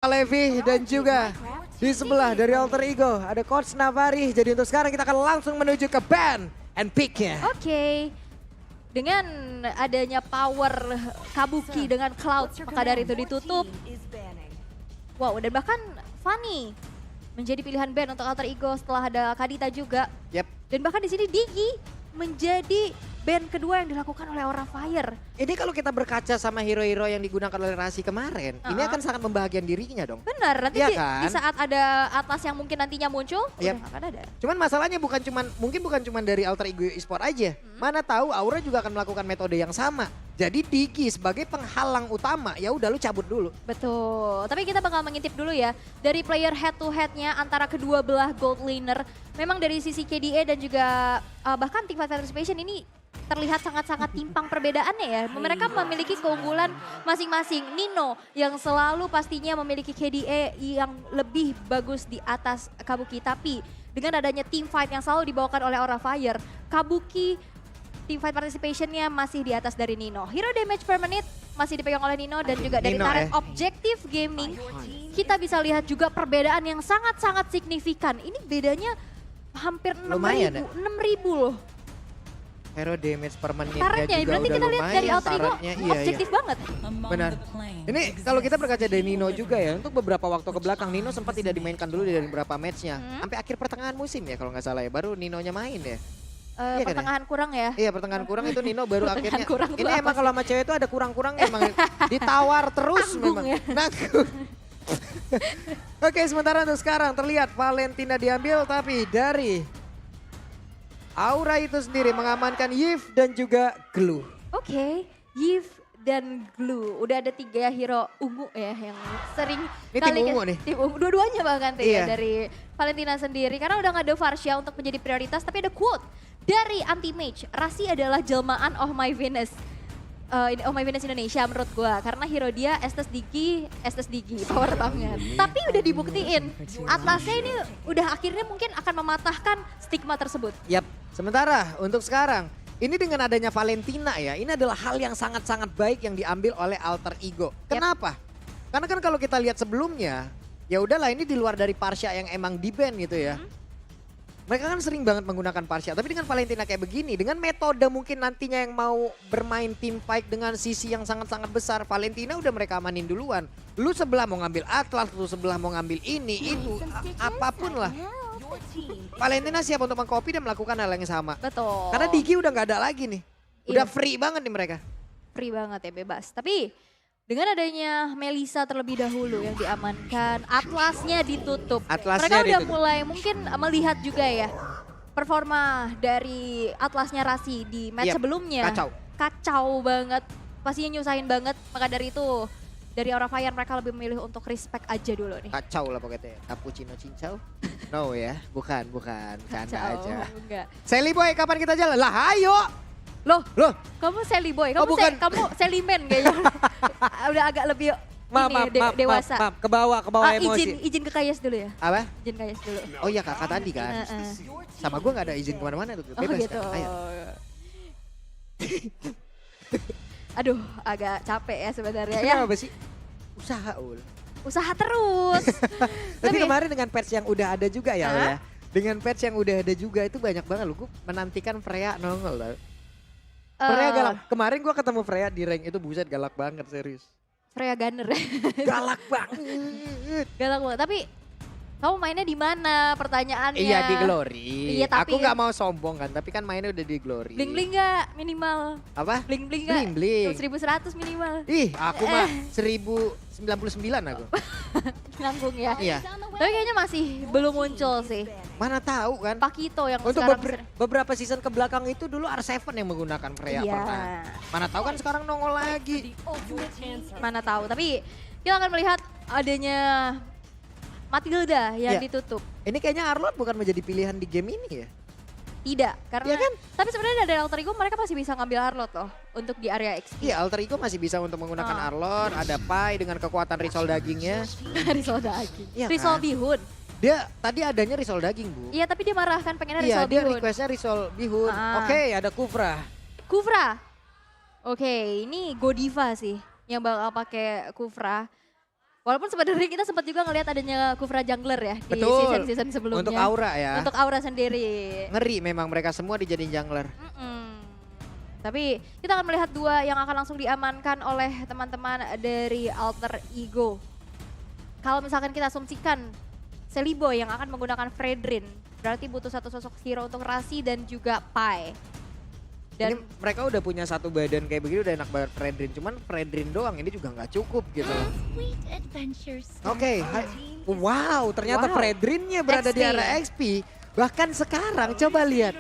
Levi dan juga di sebelah dari Alter Ego ada Coach Navari. Jadi untuk sekarang kita akan langsung menuju ke ban and pick-nya. Oke. Dengan adanya power Kabuki dengan Cloud, maka dari itu ditutup. Wow, dan bahkan Fanny menjadi pilihan ban untuk Alter Ego setelah ada Kadita juga. Yep. Dan bahkan di sini Digi menjadi ban kedua yang dilakukan oleh Aura Fire. Ini kalau kita berkaca sama hero-hero yang digunakan oleh Rasi kemarin, ini akan sangat membahagiakan dirinya dong. Benar, nanti Iya di kan? saat ada Atlas yang mungkin nantinya muncul, Yep. udah akan ada. Cuman masalahnya mungkin bukan cuman dari Alter Ego Esport aja. Mana tahu Aura juga akan melakukan metode yang sama. Jadi Digi sebagai penghalang utama, ya udah lu cabut dulu. Betul, tapi kita bakal mengintip dulu ya dari player head to headnya antara kedua belah gold laner. Memang dari sisi KDA dan juga bahkan Teamfight Participation ini terlihat sangat-sangat timpang perbedaannya ya. Mereka memiliki keunggulan masing-masing. Nino yang selalu pastinya memiliki KDA yang lebih bagus di atas Kabuki. Tapi dengan adanya teamfight yang selalu dibawakan oleh Aura Fire, Kabuki teamfight participationnya masih di atas dari Nino. Hero damage per menit masih dipegang oleh Nino dan juga dari Nino, Turret Objective Gaming. Kita bisa lihat juga perbedaan yang sangat-sangat signifikan. Ini bedanya hampir 6.000 loh. Hero damage per menitnya Turretnya, juga berarti udah kita lihat lumayan. dari Alter Ego Turretnya, iya. objektif banget. Benar. Ini kalau kita berkaca dari Nino juga ya, untuk beberapa waktu ke belakang Nino sempat tidak dimainkan dulu dari beberapa matchnya. Sampai akhir pertengahan musim ya kalau nggak salah ya, baru Ninonya main ya. Iya kan ya? Pertengahan kurang ya. Iya pertengahan kurang itu Nino baru akhirnya. Kurang tuh Ini apa emang sih? kalau sama cewek itu ada kurang-kurang emang ditawar terus Nanggung memang. ya. Nanggung. Oke sementara untuk sekarang terlihat Valentina diambil tapi dari Aura itu sendiri mengamankan Yves dan juga Glue. Oke, Yves dan Glue. Udah ada 3 hero ungu ya yang sering Ini tim ungu nih. Tim ungu, dua-duanya bahkan tuh ya Iya. dari Valentina sendiri. Karena udah gak ada Varsha untuk menjadi prioritas, tapi ada quote dari Anti-Mage. Rasi adalah jelmaan Oh My Venus. Oh My Venus Indonesia menurut gua. Karena hero dia Estes Digi, power banget. Tapi udah dibuktiin, Atlasnya ini udah akhirnya mungkin akan mematahkan stigma tersebut. Yap, sementara untuk sekarang ini dengan adanya Valentina ya, ini adalah hal yang sangat-sangat baik yang diambil oleh Alter Ego. Kenapa? Karena kan kalau kita lihat sebelumnya, ya udahlah ini di luar dari Parsha yang emang di-ban gitu ya. Mereka kan sering banget menggunakan Parsha, tapi dengan Valentina kayak begini, dengan metode mungkin nantinya yang mau bermain team fight dengan sisi yang sangat-sangat besar, Valentina udah mereka amanin duluan. Lu sebelah mau ngambil Atlas, lu sebelah mau ngambil ini, itu, apapun lah. Valentina siap untuk mengcopy dan melakukan hal yang sama. Betul. Karena Digi udah nggak ada lagi nih. Udah Iya. free banget nih mereka. Free banget ya, bebas. Tapi dengan adanya Melisa terlebih dahulu yang diamankan, Atlasnya ditutup. Atlasnya Mereka udah ditutup. mulai mungkin melihat juga ya performa dari Atlasnya Rasi di match Yap, sebelumnya. Kacau banget, pastinya nyusahin banget. Maka dari itu dari Aura Fire mereka lebih memilih untuk respect aja dulu nih. Kacau lah pokoknya. Cappuccino cincau? No ya, bukan. Canda Kacau, aja. enggak. Sally Boy kapan kita jalan? Lah ayo! Loh, Loh, kamu Sally Boy, Oh, bukan. kamu Sally Man kayaknya. Udah agak lebih maaf, dewasa. maaf. Ke bawah emosi. Izin ke Kayes dulu ya. Apa? Izin Kayes dulu. Oh iya kakak tadi kan. Sama gue gak ada izin kemana-mana tuh. Oh Bebas gitu. kan? Ayo. Aduh, agak capek ya sebenarnya ya. Kenapa sih? Usaha ul. Usaha terus. Tapi kemarin dengan patch yang udah ada juga ya, Ul, ya. Dengan patch yang udah ada juga itu banyak banget loh. Gue menantikan Freya nongol loh. Freya galak. Kemarin gue ketemu Freya di rank itu buset galak banget serius. Freya Gunner. Galak banget. Galak banget. Tapi kamu mainnya di mana? Pertanyaannya. Iya di Glory. Iya, tapi- Aku gak mau sombong kan, tapi kan mainnya udah di Glory. Bling bling gak minimal? Apa? Bling bling gak? Bling. 1100 minimal. Ih, aku mah 1099 aku. Nanggung ya. Iya. Tapi kayaknya masih belum muncul sih. Mana tahu kan? Pakito yang Untuk sekarang beberapa season ke belakang itu dulu R7 yang menggunakan Freya Iya. pernah. Mana tahu kan sekarang nongol lagi. mana tahu. Tapi kita akan melihat adanya Matilda yang Iya. ditutup. Ini kayaknya Arlot bukan menjadi pilihan di game ini ya? Tidak, karena Iya kan? tapi sebenarnya dari Alter Ego mereka masih bisa ngambil Harlot loh untuk di area XP. Iya, Alter Ego masih bisa untuk menggunakan Ah. Arlot, ada Pai dengan kekuatan risol dagingnya. Risol daging. Iya Risol kan? bihun. Dia tadi adanya risol daging, Bu. Iya, tapi dia marah kan pengennya Iya, risol dia bihun. requestnya risol bihun. Ah. Oke, ada Kufra. Kufra. Oke, ini Godiva sih yang bakal pakai Kufra. Walaupun sebenarnya kita sempat juga ngelihat adanya Kufra Jungler ya di Betul. season sebelumnya. Untuk Aura ya. Untuk Aura sendiri. Ngeri memang mereka semua dijadiin jungler. Tapi kita akan melihat dua yang akan langsung diamankan oleh teman-teman dari Alter Ego. Kalau misalkan kita asumsikan Celiboy yang akan menggunakan Fredrin, berarti butuh satu sosok hero untuk Rasi dan juga Pai. Ini Dan mereka udah punya satu badan kayak begini udah enak banget Fredrin. Cuman Fredrin doang ini juga nggak cukup gitu. Oke, wow ternyata Wow. Fredrinnya berada di XP. area XP. Bahkan sekarang coba lihat.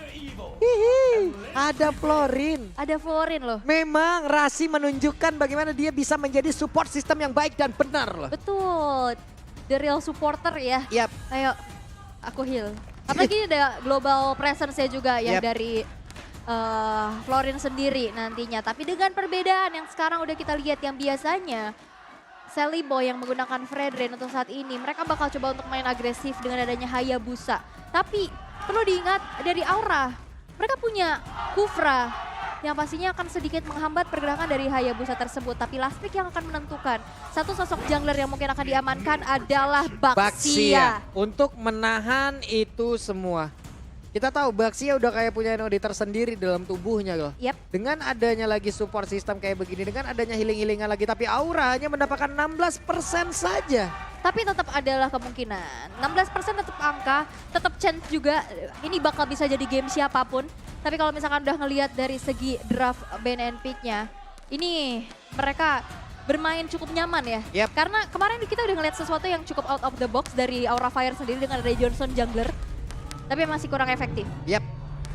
Hihi, ada Florin. ada Florin loh. Memang Rasi menunjukkan bagaimana dia bisa menjadi support sistem yang baik dan benar loh. Betul, the real supporter ya. Yap, Ayo, aku heal. Apalagi ada global presence ya juga yang Yep. dari Florin sendiri nantinya. Tapi dengan perbedaan yang sekarang udah kita lihat yang biasanya Celiboy yang menggunakan Fredrin untuk saat ini. Mereka bakal coba untuk main agresif dengan adanya Hayabusa. Tapi perlu diingat dari Aura, mereka punya Kufra yang pastinya akan sedikit menghambat pergerakan dari Hayabusa tersebut. Tapi last pick yang akan menentukan satu sosok jungler yang mungkin akan diamankan adalah Baxia. Baxia untuk menahan itu semua. Kita tahu Baxia udah kayak punya node tersendiri dalam tubuhnya loh. Yep. Dengan adanya lagi support system kayak begini, dengan adanya healing-healingan lagi, tapi Aura hanya mendapatkan 16% saja. Tapi tetap adalah kemungkinan. 16% tetap angka, tetap chance juga. Ini bakal bisa jadi game siapapun. Tapi kalau misalkan udah ngelihat dari segi draft ban and pick-nya, ini mereka bermain cukup nyaman ya. Yep. Karena kemarin kita udah ngelihat sesuatu yang cukup out of the box dari Aura Fire sendiri dengan Ray Johnson jungler. Tapi masih kurang efektif. Yap.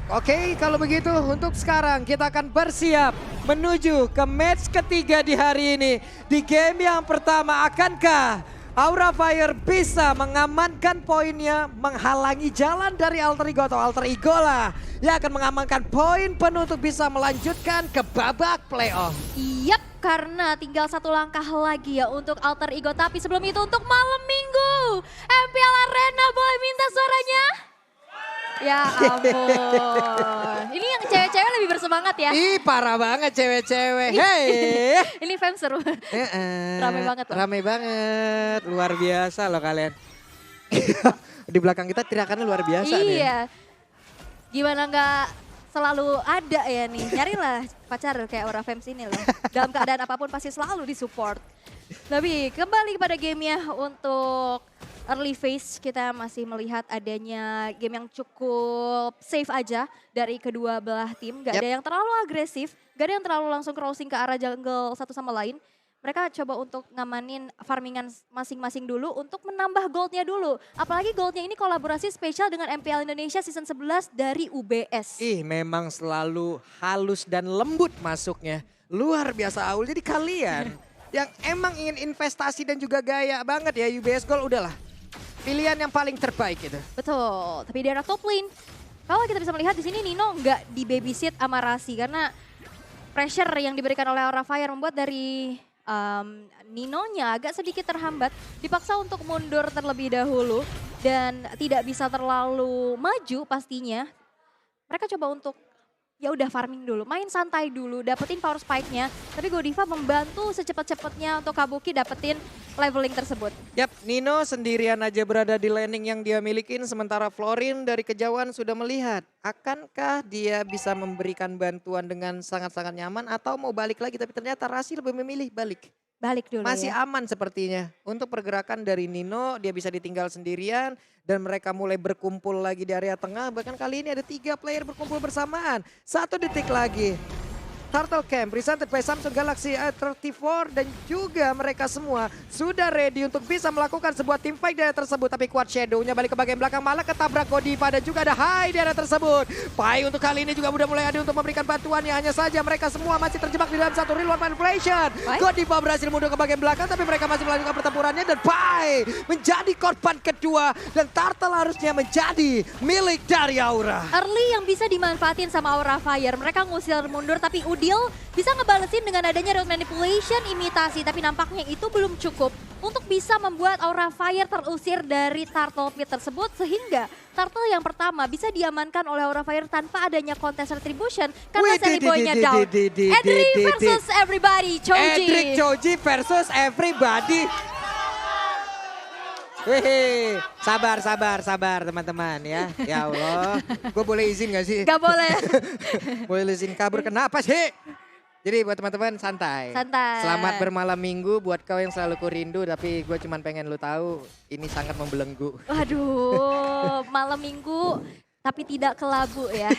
Oke, kalau begitu untuk sekarang kita akan bersiap menuju ke match ketiga di hari ini. Di game yang pertama, akankah Aura Fire bisa mengamankan poinnya, menghalangi jalan dari Alter Ego, atau Alter Ego lah yang akan mengamankan poin penuh untuk bisa melanjutkan ke babak playoff. Yap, karena tinggal satu langkah lagi ya untuk Alter Ego. Tapi sebelum itu untuk malam minggu, MPL Arena boleh minta suaranya? Ya ampun, ini yang cewek-cewek lebih bersemangat ya. Ih, parah banget cewek-cewek. Hey. Ini fans seru. Rame banget loh. Rame banget, luar biasa loh kalian. Di belakang kita teriakannya luar biasa nih. Iya, gimana nggak selalu ada ya nih. Nyarilah pacar kayak Aura Fams ini loh. Dalam keadaan apapun pasti selalu disupport. Tapi kembali kepada gamenya untuk early phase, kita masih melihat adanya game yang cukup safe aja dari kedua belah tim. Gak ada yang terlalu agresif, gak ada yang terlalu langsung crossing ke arah jungle satu sama lain. Mereka coba untuk ngamanin farmingan masing-masing dulu untuk menambah goldnya dulu. Apalagi goldnya ini kolaborasi spesial dengan MPL Indonesia season 11 dari UBS. Ih, memang selalu halus dan lembut masuknya. Luar biasa Aul. Jadi kalian yang emang ingin investasi dan juga gaya banget ya, UBS Gold udahlah. Pilihan yang paling terbaik itu. Betul, tapi di arah top lane, kalau kita bisa melihat di sini Nino nggak di babysit sama Rasi karena pressure yang diberikan oleh Aura Fire membuat dari Ninonya agak sedikit terhambat, dipaksa untuk mundur terlebih dahulu dan tidak bisa terlalu maju pastinya. Mereka coba untuk ya udah farming dulu, main santai dulu, dapetin power spike-nya. Tapi Godiva membantu secepat-cepatnya untuk Kabuki dapetin leveling tersebut. Yap, Nino sendirian aja berada di laning yang dia milikin, sementara Florin dari kejauhan sudah melihat. Akankah dia bisa memberikan bantuan dengan sangat-sangat nyaman atau mau balik lagi, tapi ternyata Rasi lebih memilih balik. Balik dulu Masih ya. aman sepertinya. Untuk pergerakan dari Nino, dia bisa ditinggal sendirian dan mereka mulai berkumpul lagi di area tengah. Bahkan kali ini ada 3 player berkumpul bersamaan. 1 detik lagi. Turtle Camp presented by Samsung Galaxy A34 dan juga mereka semua sudah ready untuk bisa melakukan sebuah team fight di area tersebut. Tapi Quad Shadow-nya balik ke bagian belakang malah ketabrak Godiva dan juga ada Hai di area tersebut. Pai untuk kali ini juga udah mulai ada untuk memberikan bantuannya. Hanya saja mereka semua masih terjebak di dalam satu real one manipulation. Godiva berhasil mundur ke bagian belakang tapi mereka masih melanjutkan pertempurannya dan Pai menjadi korban kedua dan Turtle harusnya menjadi milik dari Aura. Early yang bisa dimanfaatin sama Aura Fire. Mereka ngusir mundur tapi Udil bisa ngebalesin dengan adanya road manipulation imitasi. Tapi nampaknya itu belum cukup untuk bisa membuat Aura Fire terusir dari Turtle Pit tersebut. Sehingga Turtle yang pertama bisa diamankan oleh Aura Fire tanpa adanya contest retribution. Karena Celiboy-nya down. Edric versus everybody, Choji. Edric Choji versus everybody. Hehe, sabar teman-teman ya. Ya Allah, gue boleh izin gak sih? Gak boleh. Boleh izin kabur, kenapa sih? Jadi buat teman-teman santai. Santai. Selamat bermalam minggu buat kau yang selalu kurindu, tapi gue cuman pengen lu tahu ini sangat membelenggu. Waduh, malam minggu tapi tidak kelabu ya.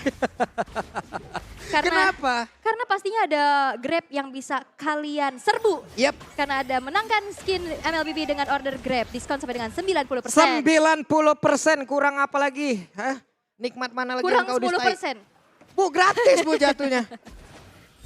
Kenapa? Karena pastinya ada Grab yang bisa kalian serbu. Yap. Karena ada menangkan skin MLBB dengan order Grab. Diskon sampai dengan 90%. 90% kurang apa lagi? Hah? Nikmat mana lagi Kurang yang kau distai? 10%. Bu gratis bu jatuhnya.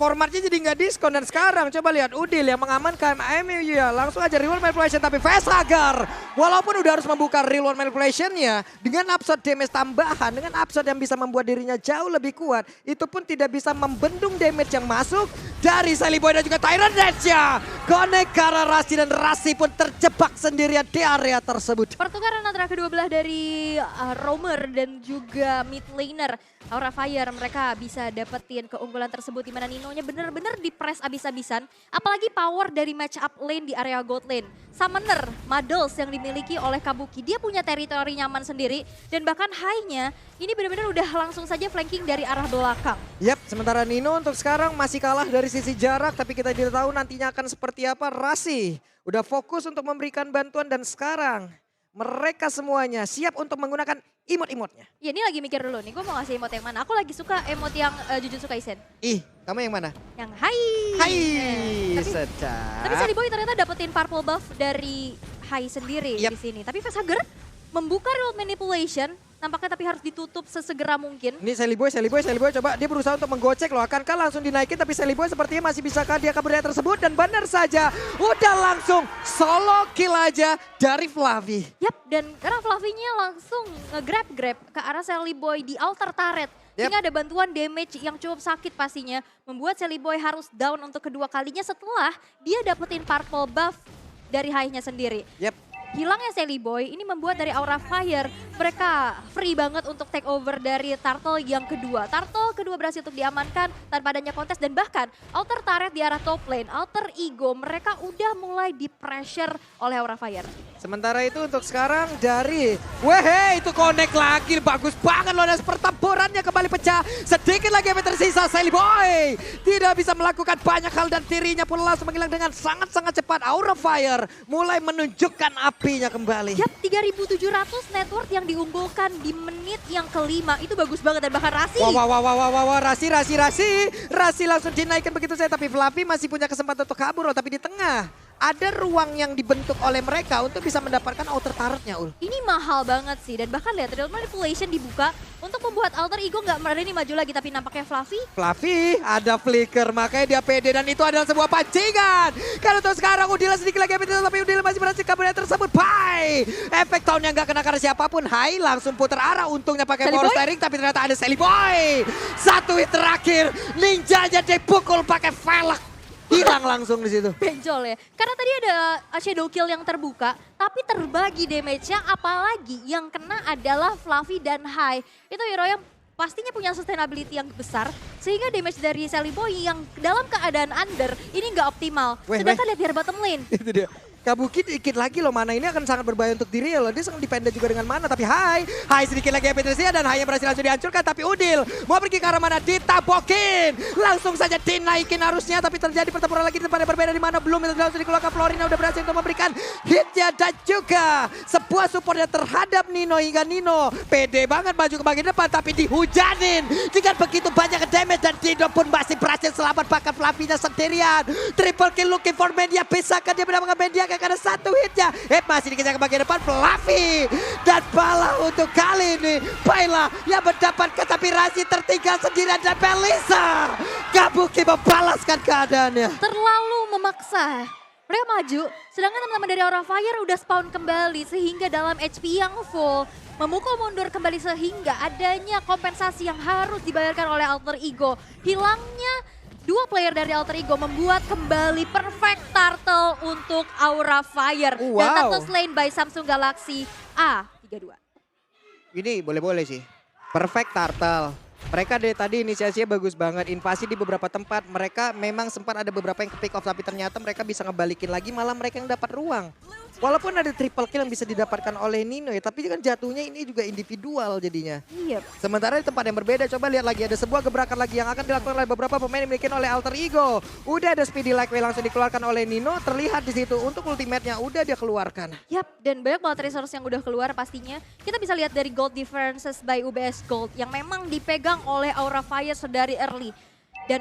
Formatnya jadi nggak diskon dan sekarang coba lihat Udil yang mengamankan MU ya langsung aja reward manipulation tapi Vesagar walaupun udah harus membuka reward manipulationnya dengan absorb damage tambahan dengan absorb yang bisa membuat dirinya jauh lebih kuat itu pun tidak bisa membendung damage yang masuk dari Sally Boy dan juga Tyrant Dance-nya. Connect karena Rasi dan Rasi pun terjebak sendirian di area tersebut. Pertukaran antara kedua belah dari Roamer dan juga mid laner Aura Fire mereka bisa dapetin keunggulan tersebut di mana Ninonya bener-bener di-press abis-abisan. Apalagi power dari match up lane di area gold lane. Summoner, Muddles yang dimiliki oleh Kabuki. Dia punya teritori nyaman sendiri dan bahkan high-nya ini benar-benar udah langsung saja flanking dari arah belakang. Yap, sementara Nino untuk sekarang masih kalah dari sisi jarak tapi kita tidak tahu nantinya akan seperti apa. Rasi udah fokus untuk memberikan bantuan dan sekarang mereka semuanya siap untuk menggunakan emot-emotnya. Ya ini lagi mikir dulu nih, gue mau ngasih emot yang mana. Aku lagi suka emot yang Jujutsu Kaisen. Ih, kamu yang mana? Yang hai. Hai, Tapi Sally Boy ternyata dapetin purple buff dari hai sendiri di sini. Tapi Vesagar membuka reward manipulation. Nampaknya tapi harus ditutup sesegera mungkin. Ini Sally Boy coba dia berusaha untuk menggocek loh. Akankah langsung dinaikin tapi Sally Boy sepertinya masih bisakah dia kabur dari tersebut. Dan benar saja udah langsung solo kill aja dari Fluffy. Yap, dan karena Fluffy-nya langsung nge-grab ke arah Sally Boy di altar turret. Sehingga ada bantuan damage yang cukup sakit pastinya. Membuat Sally Boy harus down untuk kedua kalinya setelah dia dapetin purple buff dari high-nya sendiri. Yap. Hilangnya Sally Boy ini membuat dari Aura Fire mereka free banget untuk take over dari Turtle yang kedua. Turtle kedua berhasil untuk diamankan tanpa adanya kontes dan bahkan Alter Turret di arah top lane, Alter Ego mereka udah mulai di pressure oleh Aura Fire. Sementara itu untuk sekarang dari Wehe itu connect lagi bagus banget loh dan pertempurannya kembali pecah. Sedikit lagi yang tersisa Sally Boy tidak bisa melakukan banyak hal dan dirinya pun langsung menghilang dengan sangat-sangat cepat. Aura Fire mulai menunjukkan apinya kembali. Yap, 3.700 net worth yang diunggulkan di menit yang kelima itu bagus banget dan bahkan Rasi. Wow, Rasi langsung dinaikkan begitu saja tapi Fluffy masih punya kesempatan untuk kabur loh tapi di tengah. Ada ruang yang dibentuk oleh mereka untuk bisa mendapatkan outer turretnya, Ul. Ini mahal banget sih dan bahkan lihat real manipulation dibuka untuk membuat Alter Ego nggak berani maju lagi tapi nampaknya Fluffy ada flicker makanya dia pede dan itu adalah sebuah pancingan. Kalau tuh sekarang Udil sedikit lagi tapi Udil masih berhasil kabur dari tersebut. Bye. Efek tahun yang nggak kena karena siapapun. Hai langsung putar arah untungnya pakai power steering tapi ternyata ada Sally Boy. Satu hit terakhir ninjanya dipukul pakai velg. Hilang langsung di situ. Benjol ya. Karena tadi ada shadow kill yang terbuka, tapi terbagi damage-nya apalagi yang kena adalah Fluffy dan Hai. Itu hero yang pastinya punya sustainability yang besar, sehingga damage dari Sally Boy yang dalam keadaan under ini nggak optimal. Sedangkan lihat di bottom lane. Itu dia. Kabuki dikit lagi loh, mana ini akan sangat berbahaya untuk diri loh. Dia sangat dependen juga dengan mana, tapi Hai sedikit lagi Petrisia dan Hai yang berhasil langsung dihancurkan. Tapi Udil mau pergi ke arah mana, ditabokin. Langsung saja dinaikin arusnya, tapi terjadi pertempuran lagi di tempat yang berbeda di mana belum itu langsung dikeluarkan. Florina udah berhasil untuk memberikan hitnya dan juga sebuah supportnya terhadap Nino hingga Nino pede banget maju ke bagian depan tapi dihujanin dengan begitu banyak damage dan Nino pun masih berhasil selamat bahkan Fluffy-nya sendirian. Triple kill looking for media, bisakah dia mendapatkan media? Karena satu hitnya, masih dikejar ke bagian depan Fluffy dan bala untuk kali ini Baila yang mendapatkan tapi Rasi tertinggal sendirian dan Belisa Kabuki membalaskan keadaannya. Terlalu memaksa. Mereka maju, sedangkan teman-teman dari Aura Fire udah spawn kembali sehingga dalam HP yang full memukul mundur kembali sehingga adanya kompensasi yang harus dibayarkan oleh Alter Ego. Hilangnya dua player dari Alter Ego membuat kembali perfect turtle untuk Aura Fire. Dan turtle slain by Samsung Galaxy A32. Ini boleh-boleh sih. Perfect turtle. Mereka dari tadi inisiasinya bagus banget, invasi di beberapa tempat. Mereka memang sempat ada beberapa yang ke pick off, tapi ternyata mereka bisa ngebalikin lagi, malah mereka yang dapat ruang. Walaupun ada triple kill yang bisa didapatkan oleh Nino ya, tapi kan jatuhnya ini juga individual jadinya. Iya. Sementara di tempat yang berbeda, coba lihat lagi ada sebuah gebrakan lagi yang akan dilakukan oleh beberapa pemain yang dimiliki oleh Alter Ego. Udah ada Speedy Lightway langsung dikeluarkan oleh Nino, terlihat di situ untuk ultimate-nya udah dia keluarkan. Yap, dan banyak banget resource yang udah keluar pastinya. Kita bisa lihat dari gold differences by UBS Gold yang memang dipegang oleh Aura Fire sedari early. Dan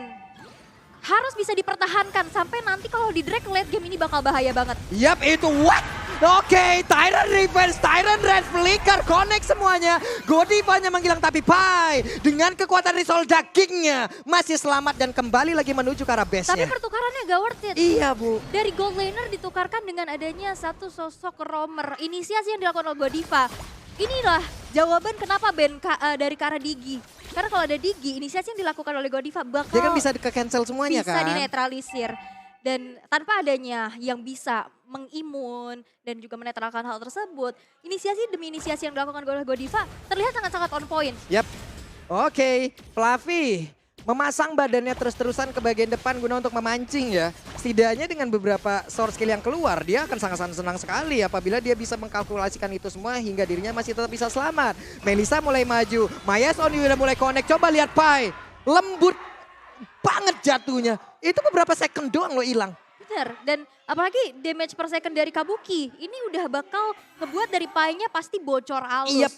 harus bisa dipertahankan sampai nanti kalau di drag late game ini bakal bahaya banget. Yap, itu what? Oke, Tyrant Revenge, Tyrant Red Flicker, connect semuanya. Godivanya menghilang tapi Pai dengan kekuatan Resolve dagingnya masih selamat dan kembali lagi menuju ke arah Tapi base-nya. pertukarannya gak worth it. Iya, Bu. Dari gold laner ditukarkan dengan adanya satu sosok roamer. Inisiasi yang dilakukan oleh Godiva. Inilah jawaban kenapa ban dari ke arah Digi. Karena kalau ada Digi, inisiasi yang dilakukan oleh Godiva bakal Dia kan bisa ke-cancel semuanya bisa kan. dinetralisir. Dan tanpa adanya yang bisa mengimun dan juga menetralkan hal tersebut, inisiasi demi inisiasi yang dilakukan oleh Godiva terlihat sangat-sangat on point. Yap. Oke, Fluffy memasang badannya terus-terusan ke bagian depan guna untuk memancing ya. Setidaknya dengan beberapa source skill yang keluar, dia akan sangat-sangat senang sekali apabila dia bisa mengkalkulasikan itu semua hingga dirinya masih tetap bisa selamat. Melissa mulai maju, Maya Sonyu udah mulai connect, coba lihat Pai. Lembut banget jatuhnya. Itu beberapa second doang lo hilang. Bener, dan apalagi damage per second dari Kabuki, ini udah bakal ngebuat dari Pai-nya pasti bocor halus. Yep.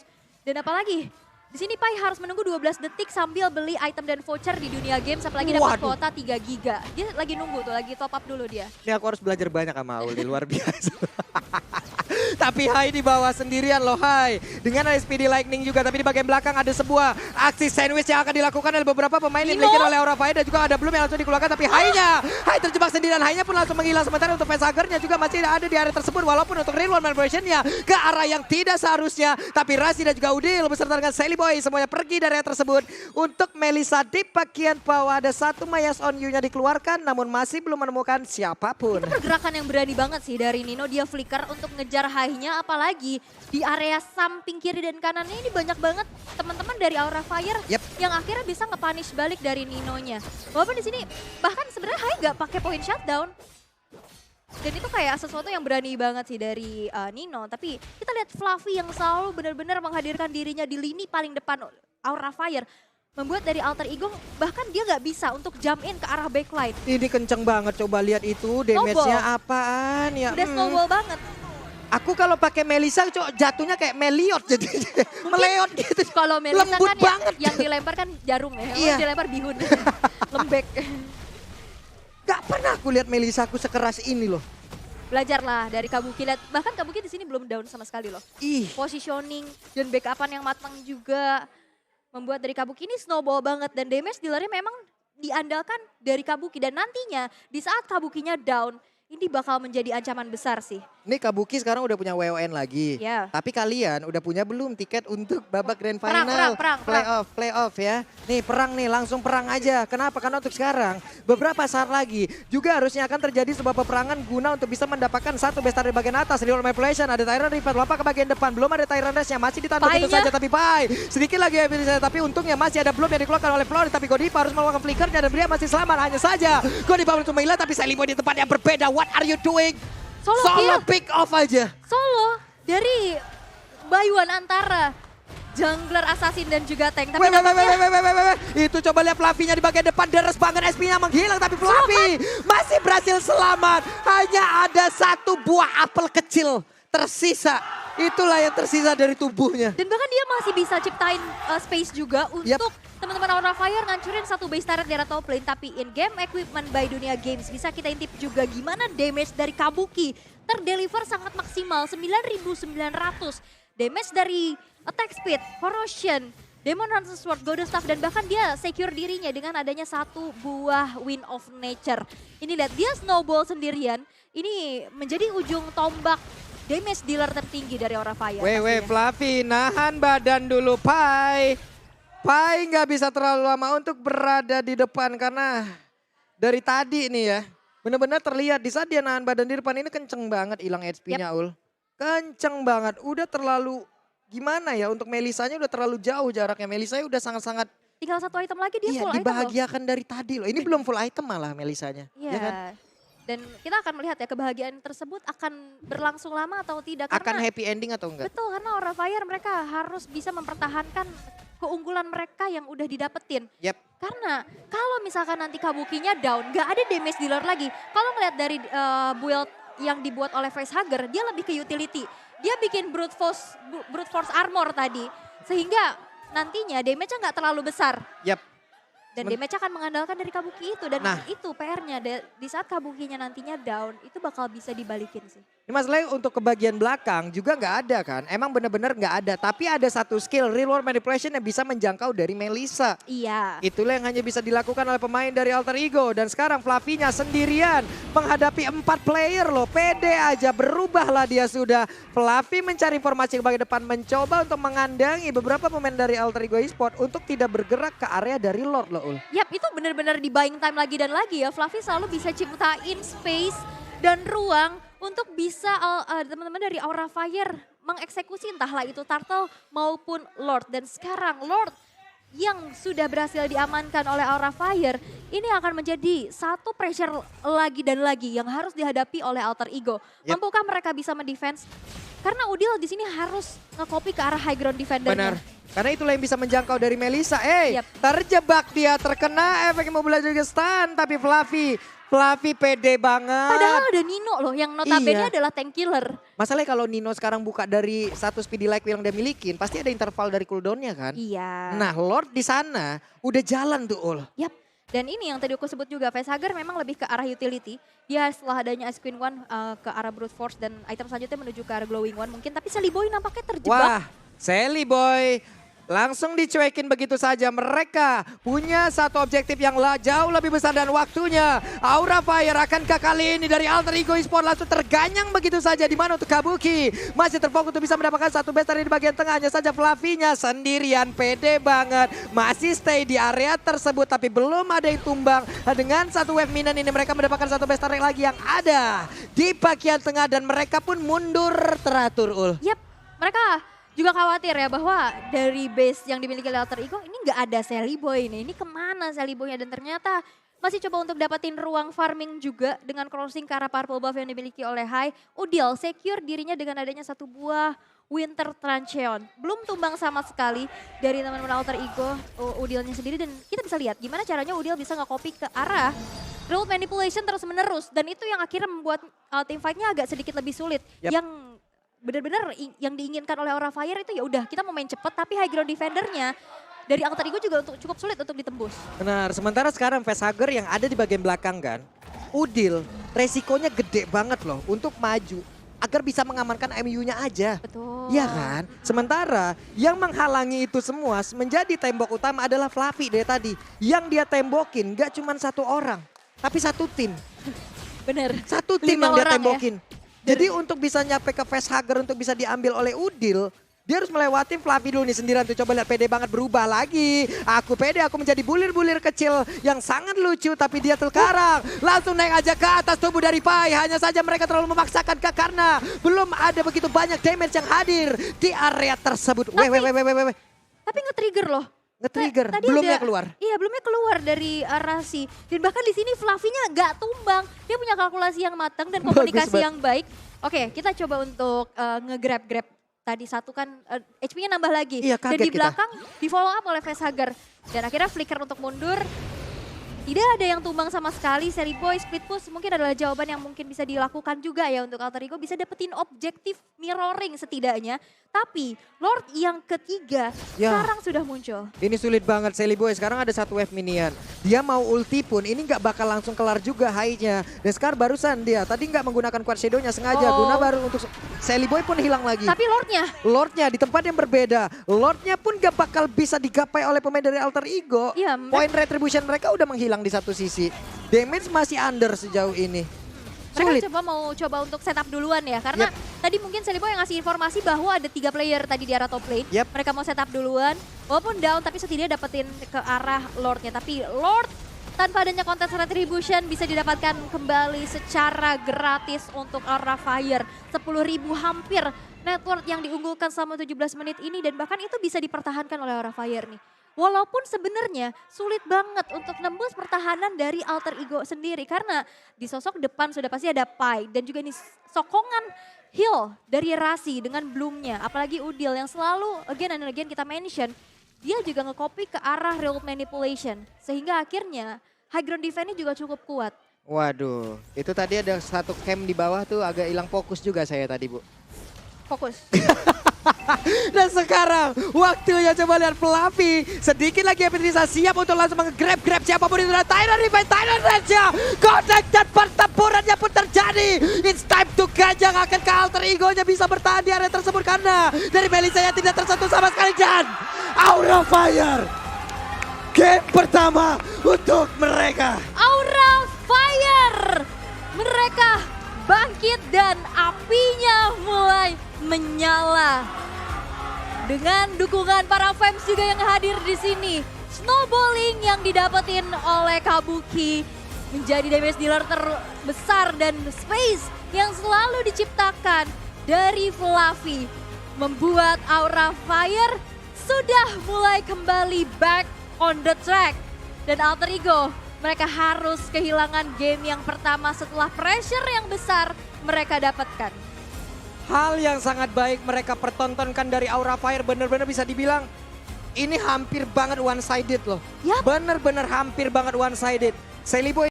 Dan apalagi, di sini Pai harus menunggu 12 detik sambil beli item dan voucher di dunia games, apalagi dapat Waduh. kuota 3 giga. Dia lagi nunggu tuh, lagi top up dulu dia. Ini aku harus belajar banyak sama Aul, luar biasa. Tapi Hai di bawah sendirian loh Hai. Dengan ada Speedy Lightning juga, tapi di bagian belakang ada sebuah aksi sandwich yang akan dilakukan oleh beberapa pemain yang dimiliki oleh Aura Fire dan juga ada Bloom yang langsung dikeluarkan. Tapi Hai terjebak sendirian, Hai-nya pun langsung menghilang. Sementara untuk Facehagernya juga masih ada di area tersebut. Walaupun untuk real one manipulation-nya ke arah yang tidak seharusnya. Tapi Rasi dan juga Udil beserta dengan Sally Boy semuanya pergi dari area tersebut. Untuk Melissa di bagian bawah ada satu Mayas on You-nya dikeluarkan namun masih belum menemukan siapapun. Itu pergerakan yang berani banget sih dari Nino, dia flicker untuk ngejar high-nya, apalagi di area samping kiri dan kanannya ini banyak banget teman-teman dari Aura Fire yang akhirnya bisa nge-punish balik dari Nino-nya. Walaupun di sini bahkan sebenarnya high nggak pakai point shutdown. Dan itu kayak sesuatu yang berani banget sih dari Nino. Tapi kita lihat Fluffy yang selalu benar-benar menghadirkan dirinya di lini paling depan Aura Fire. Membuat dari Alter Ego bahkan dia nggak bisa untuk jump in ke arah backline. Ini kenceng banget, coba lihat itu damage-nya apaan ya. Udah snowball banget. Aku kalau pakai Melissa jatuhnya kayak Meliot jadi meleot gitu. Kalau Melissa Lembut kan banget. yang dilempar kan jarum ya, Iya. yang dilempar bihun. Lembek. Gak pernah aku lihat Melissa aku sekeras ini loh. Belajarlah dari Kabuki, lihat bahkan Kabuki di sini belum down sama sekali loh. Ih, Positioning dan backupan yang matang juga membuat dari Kabuki ini snowball banget, dan damage dealernya memang diandalkan dari Kabuki, dan nantinya di saat Kabukinya down ini bakal menjadi ancaman besar sih. ini Kabuki sekarang udah punya WON lagi. Ya. Tapi kalian udah punya belum tiket untuk babak grand final? Perang. Playoff ya. Nih perang nih, langsung perang aja. Kenapa? Karena untuk sekarang beberapa saat lagi juga harusnya akan terjadi sebuah peperangan guna untuk bisa mendapatkan satu best dari bagian atas. Real manipulation, ada Tyrant Reaper, lompat ke bagian depan. Belum ada Tyrant Dash yang masih ditanduk itu Pai-nya. saja. Tapi Pai sedikit lagi ya bisa. Tapi untungnya masih ada Bloom yang dikeluarkan oleh Flori. Tapi Godiva harus melakukan flickernya dan dia masih selamat. Hanya saja Godiva untuk menghilang, tapi Sally Boy di tempat yang berbeda. What are you doing? Solo kill. Pick off aja. Solo dari Bayuan antara jungler, assassin dan juga tank. Tapi Itu coba lihat Fluffy-nya di bagian depan, deres banget, SP-nya menghilang, tapi Fluffy masih berhasil selamat. Hanya ada satu buah apel kecil tersisa. Itulah yang tersisa dari tubuhnya. dan bahkan dia masih bisa ciptain space juga untuk teman-teman Aura Fire ngancurin satu base turret di area top lane. Tapi in game equipment by Dunia Games bisa kita intip juga gimana damage dari Kabuki terdeliver sangat maksimal, 9.900. Damage dari attack speed, corrosion, Demon Hunter Sword, Golden Staff, dan bahkan dia secure dirinya dengan adanya satu buah Wind of Nature. Ini lihat, dia snowball sendirian, ini menjadi ujung tombak damage dealer tertinggi dari Aura Fire. pastinya. Fluffy nahan badan dulu, Pai nggak bisa terlalu lama untuk berada di depan karena dari tadi nih ya, benar-benar terlihat di saat dia nahan badan di depan ini kenceng banget hilang HP-nya Ul. Kenceng banget, udah terlalu gimana ya, untuk Melissanya udah terlalu jauh jaraknya. Melissanya udah sangat-sangat tinggal satu item lagi dia Iya, full item loh. dibahagiakan dari tadi loh. Ini belum full item malah Melisanya. Iya. Ya kan? Dan kita akan melihat ya kebahagiaan tersebut akan berlangsung lama atau tidak. Akan Karena happy ending atau enggak? betul, karena Aura Fire mereka harus bisa mempertahankan keunggulan mereka yang udah didapetin. Yap. Karena kalau misalkan nanti Kabukinya down, gak ada damage dealer lagi. Kalau ngeliat dari build yang dibuat oleh Facehugger, dia lebih ke utility. Dia bikin brute force armor tadi. Sehingga nantinya damage-nya gak terlalu besar. Yap. Dan damage akan mengandalkan dari Kabuki itu. Dan Nah. itu PR-nya, di saat Kabukinya nantinya down, itu bakal bisa dibalikin sih. Ini masalahnya untuk ke bagian belakang juga nggak ada kan. Emang bener-bener nggak ada. Tapi ada satu skill real world manipulation yang bisa menjangkau dari Melissa. Iya. Itulah yang hanya bisa dilakukan oleh pemain dari Alter Ego. Dan sekarang Flavinya sendirian menghadapi 4 player loh. Pede aja, berubahlah dia sudah. Flavi mencari informasi ke bagian depan. Mencoba untuk mengandangi beberapa pemain dari Alter Ego Esport untuk tidak bergerak ke area dari Lord loh Ul. Yap, itu benar-benar di buying time lagi dan lagi ya. Fluffy selalu bisa ciptain space dan ruang untuk bisa teman-teman dari Aura Fire mengeksekusi entahlah itu Turtle maupun Lord. Dan sekarang Lord yang sudah berhasil diamankan oleh Aura Fire, ini akan menjadi satu pressure lagi dan lagi yang harus dihadapi oleh Alter Ego. Yep. Mampukah mereka bisa mendefense? Karena Udil di sini harus nge-copy ke arah high ground defendernya. Benar. Karena itulah yang bisa menjangkau dari Melissa. Yap. Terjebak dia, terkena efek Immobile juga stun. Tapi Fluffy pede banget. Padahal ada Nino loh yang notabene Iya. adalah tank killer. Masalahnya kalau Nino sekarang buka dari satu speedy like yang dia milikin, pasti ada interval dari cooldownnya kan. Iya. Nah Lord di sana udah jalan tuh Ul. Yap. Dan ini yang tadi aku sebut juga, Facehugger memang lebih ke arah utility. Dia setelah adanya Ice Queen One ke arah Brute Force dan item selanjutnya menuju ke arah Glowing One mungkin. Tapi Sally Boy nampaknya terjebak. Wah, Sally Boy langsung dicuekin begitu saja. Mereka punya satu objektif yang jauh lebih besar dan waktunya. Aura Fire akankah kali ini dari Alter Ego Esport langsung terganyang begitu saja. Di mana untuk Kabuki masih terfokus untuk bisa mendapatkan satu best dari di bagian tengahnya saja. Flavinya sendirian pede banget. Masih stay di area tersebut tapi belum ada yang tumbang. Dengan satu wave minion ini mereka mendapatkan satu best lagi yang ada di bagian tengah. Dan mereka pun mundur teratur Ul. Yap, mereka juga khawatir ya bahwa dari base yang dimiliki oleh Alter Ego ini nggak ada Sally Boy nih. Ini kemana Sally Boy-nya? Dan ternyata masih coba untuk dapetin ruang farming juga dengan crossing ke arah purple buff yang dimiliki oleh Hai. Udil secure dirinya dengan adanya satu buah Winter Trancheon. Belum tumbang sama sekali dari teman-teman Alter Ego Udilnya sendiri. Dan kita bisa lihat gimana caranya Udil bisa nge-copy ke arah road manipulation terus menerus. Dan itu yang akhirnya membuat team fight-nya agak sedikit lebih sulit. Yap. Yang benar-benar yang diinginkan oleh Aura Fire itu ya udah kita mau main cepet tapi high ground defendernya dari Alter Ego juga cukup sulit untuk ditembus. Benar, sementara sekarang Facehugger yang ada di bagian belakang kan, Udil resikonya gede banget loh untuk maju agar bisa mengamankan MU-nya aja. Betul. Iya kan? Sementara yang menghalangi itu semua menjadi tembok utama adalah Fluffy dari tadi. Yang dia tembokin gak cuma satu orang, tapi satu tim. Bener. Satu tim 5 yang dia orang ya. tembokin. Jadi untuk bisa nyampe ke Facehugger untuk bisa diambil oleh Udil, dia harus melewati Fluffy dulu nih sendirian tuh. Coba lihat pede banget berubah lagi. Aku pede, aku menjadi bulir-bulir kecil yang sangat lucu. Tapi dia sekarang langsung naik aja ke atas tubuh dari Pai. Hanya saja mereka terlalu memaksakan karena belum ada begitu banyak damage yang hadir di area tersebut. Weh. Tapi nge-trigger loh. Nge-trigger, Tadi belumnya ada- keluar. Iya, belumnya keluar dari Rasi. Dan bahkan di sini Fluffy-nya nggak tumbang. Dia punya kalkulasi yang matang dan Bagus komunikasi banget. yang baik. Oke, kita coba untuk nge-grab tadi satu kan HP-nya nambah lagi. Iya, Dan kaget di kita. belakang di follow up oleh Facehugger. Dan akhirnya flicker untuk mundur. Tidak ada yang tumbang sama sekali. Sally Boy split push mungkin adalah jawaban yang mungkin bisa dilakukan juga ya untuk Alter Ego. Bisa dapetin objektif mirroring setidaknya. Tapi Lord yang ketiga Ya. sekarang sudah muncul. Ini sulit banget Sally Boy, sekarang ada satu wave minion. Dia mau ulti pun ini nggak bakal langsung kelar juga high-nya. Dan sekarang barusan dia tadi nggak menggunakan Quad Shadow-nya sengaja. Oh. Guna baru untuk Sally Boy pun hilang lagi. Tapi Lordnya Lordnya di tempat yang berbeda. Lordnya pun gak bakal bisa digapai oleh pemain dari Alter Ego. Iya, Point retribution mereka udah menghilang di satu sisi. Damage masih under sejauh ini. Sulit. mereka coba untuk setup duluan ya. Karena tadi mungkin Sally Boy yang ngasih informasi bahwa ada 3 player tadi di arah top lane. Yep. Mereka mau setup duluan. Walaupun down tapi setidaknya dapetin ke arah Lordnya. Tapi Lord tanpa adanya contest retribution bisa didapatkan kembali secara gratis untuk Aura Fire. 10.000 hampir network yang diunggulkan selama 17 menit ini. Dan bahkan itu bisa dipertahankan oleh Aura Fire nih. Walaupun sebenarnya sulit banget untuk nembus pertahanan dari Alter Ego sendiri. Karena di sosok depan sudah pasti ada Pai dan juga ini sokongan heal dari Rasi dengan Bloomnya. Apalagi Udil yang selalu again and again kita mention. Dia juga nge-copy ke arah real manipulation. Sehingga akhirnya high ground defense-nya juga cukup kuat. Waduh, itu tadi ada satu camp di bawah tuh agak hilang fokus juga saya tadi, Bu. Fokus. Dan sekarang waktunya coba lihat Fluffy. Sedikit lagi Epitrisa siap untuk langsung nge-grab siapapun itu. Tyler Revive, Tyler Raja. Connect dan pertempurannya pun terjadi. It's time to Kajang. Akankah Alter Ego-nya bisa bertahan di area tersebut? Karena dari Melissa yang tidak tersentuh sama sekali. Dan Aura Fire. Game pertama untuk mereka. Aura Fire. Mereka bangkit dan apinya mulai menyala. Dengan dukungan para fans juga yang hadir di sini. Snowballing yang didapetin oleh Kabuki menjadi damage dealer terbesar dan space yang selalu diciptakan dari Fluffy membuat Aura Fire sudah mulai kembali back on the track. Dan Alter Ego mereka harus kehilangan game yang pertama setelah pressure yang besar mereka dapatkan. Hal yang sangat baik mereka pertontonkan dari Aura Fire, benar-benar bisa dibilang ini hampir banget one sided loh. Yap. Benar-benar hampir banget one sided. Seliboy